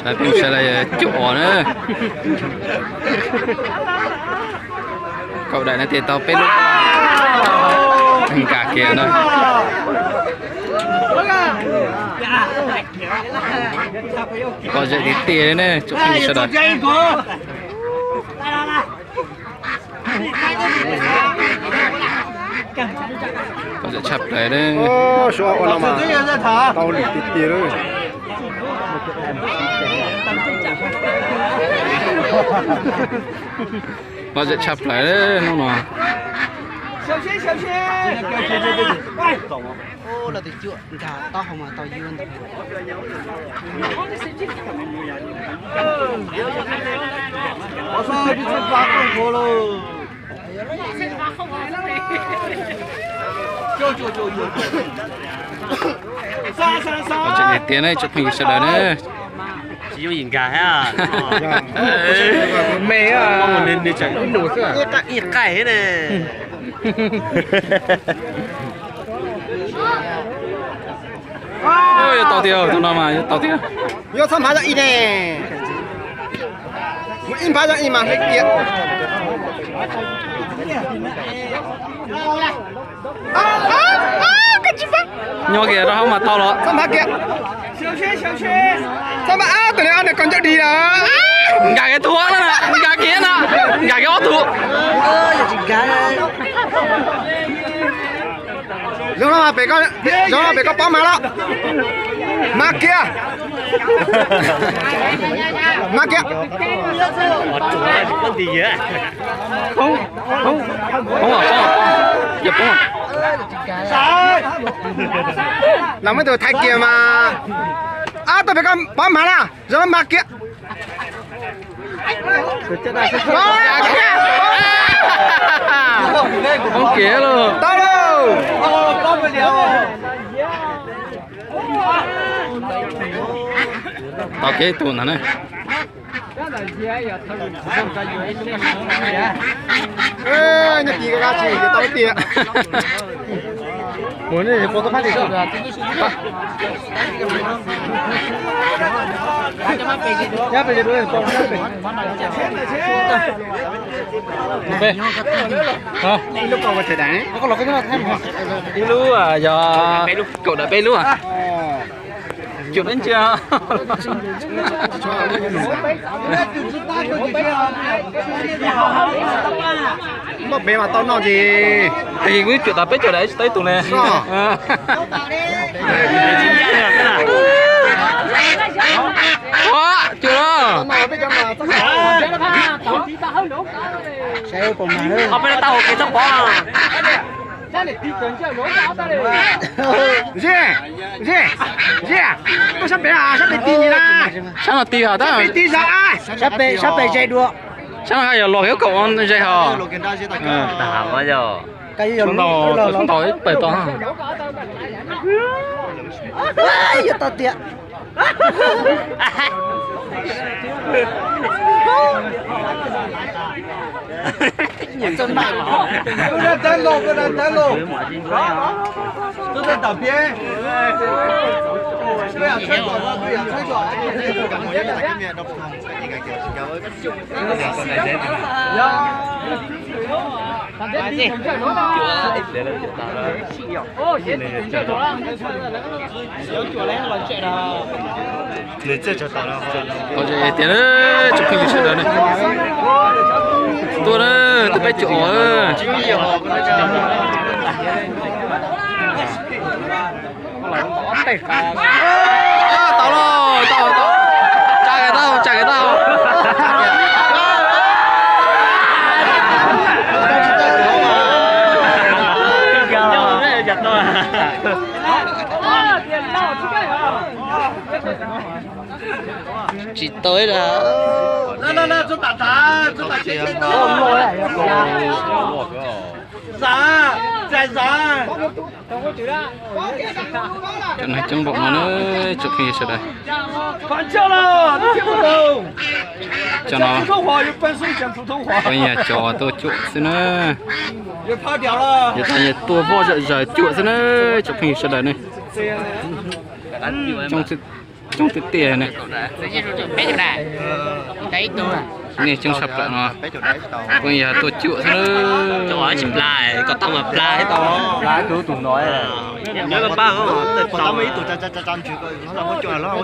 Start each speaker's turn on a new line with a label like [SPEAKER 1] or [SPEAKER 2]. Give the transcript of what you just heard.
[SPEAKER 1] Sai pin sẽ là chỗ nữa. Cậu đại nó tiền tao pin luôn. Thằng cả kia nữa. Có dậy tí tiền nữa, chụp hình sẽ đợi. Có dậy chập đấy đấy.
[SPEAKER 2] Ô, số con nào mà tao lì tí tiền rồi.
[SPEAKER 1] Có dậy chập đấy đấy, nó mà.
[SPEAKER 3] 小心小心！ô
[SPEAKER 4] là từ chưa cả tao không mà tao dương được
[SPEAKER 3] 我说你这刮空壳喽！Có
[SPEAKER 1] dậy tiền đấy, chụp hình sẽ đợi đấy.
[SPEAKER 5] chỉ có nhìn cả ha
[SPEAKER 2] Mẹ à.
[SPEAKER 5] nên đi chạy
[SPEAKER 2] Đủ chưa?
[SPEAKER 5] tôi tặng ít cải hết này
[SPEAKER 1] Ôi, tao tiêu, tao nào mà, tao tiêu.
[SPEAKER 2] Yo tham phá ra ít nè. Một in phá ra ít mà lấy tiền. Cái gì vậy?
[SPEAKER 1] Nhỏ kìa, đó không mà tao đó.
[SPEAKER 2] Tham phá kìa.
[SPEAKER 3] 小心小心！
[SPEAKER 2] Tham phá tụi này ăn được còn chạy đi đó.
[SPEAKER 1] Gà cái thuốc đó nè, gà kia nè, gà cái ót thuốc.
[SPEAKER 4] ơ giờ chỉ cá đây
[SPEAKER 2] Rồi mà phải có bóng mà đó. Mà kia. Mà kia.
[SPEAKER 5] chủ này thì có gì vậy
[SPEAKER 1] Không à, không à. Dập không à.
[SPEAKER 2] Làm mấy tụi thay kia mà. À tôi phải có bóng mà đó. Rồi mà kia.
[SPEAKER 1] Không kia luôn.
[SPEAKER 2] Tao đâu.
[SPEAKER 1] Tao kia tuần hả này.
[SPEAKER 2] Ê, nhật ký ra chỉ cho tao tiền. Muốn thì có cái phát gì không? Nhá, bây giờ đuổi con nhá.
[SPEAKER 1] Bê. Hả?
[SPEAKER 2] Lúc còn mà thể đánh.
[SPEAKER 1] Nó có lọc cái nào thêm hả? Đi lú à, giờ cậu đã bê lú à? Chụp đến chưa?
[SPEAKER 2] Mà bé mà tao nói gì?
[SPEAKER 1] Thì quý chuyện ta biết chỗ đấy tới tụi này. Đó, chưa đó.
[SPEAKER 4] xe cùng mà nữa
[SPEAKER 5] không phải tao cái tóc bó
[SPEAKER 2] Gì? Tôi sắp bé à? Sắp bé tin gì đó?
[SPEAKER 1] Sáng là tì hả ta?
[SPEAKER 2] Bé tin sao à?
[SPEAKER 4] sắp về chạy đua
[SPEAKER 1] Sáng là giờ lò hiếu cậu ăn dây hả?
[SPEAKER 5] tao bao giờ
[SPEAKER 4] cái gì
[SPEAKER 1] Xuống tàu ấy bể to hả?
[SPEAKER 4] giờ tao tiện
[SPEAKER 3] 真大了，都在登陆，都在登陆，都在打边。对呀，吹走了，对呀，吹走。
[SPEAKER 1] Có gì tiền đấy, chụp hình sẽ đợi này. Tôi đó, tôi phải chỗ đó. Tao lo, tao. Trả cái tao.
[SPEAKER 4] chỉ tới là
[SPEAKER 3] 来，做打杂，做打钱钱的。啥？在啥？
[SPEAKER 1] Chỗ này chân bụng nó nữa, chụp hình sẽ đợi.
[SPEAKER 3] 反叫了，你听不懂？
[SPEAKER 1] Cho
[SPEAKER 3] 讲
[SPEAKER 1] nó
[SPEAKER 3] 普通话有本事讲普通话。
[SPEAKER 1] coi nhà trò tôi chuột xin nữa.
[SPEAKER 3] 又跑掉了。
[SPEAKER 1] Giờ ta nhà tôi vô giờ chuột xin nữa, chụp hình sẽ đợi này. trong thực tiền này
[SPEAKER 3] Bé chụp này. Đấy tôi.
[SPEAKER 1] này trong sập lại nó bây giờ tôi chịu nữa
[SPEAKER 5] Chỗ ở chụp lại, có tao mà lại to.
[SPEAKER 1] lá cứ tụi nói
[SPEAKER 5] Nhớ con ba không?
[SPEAKER 2] Tao mấy tụi cha chú nó là một chuyện nó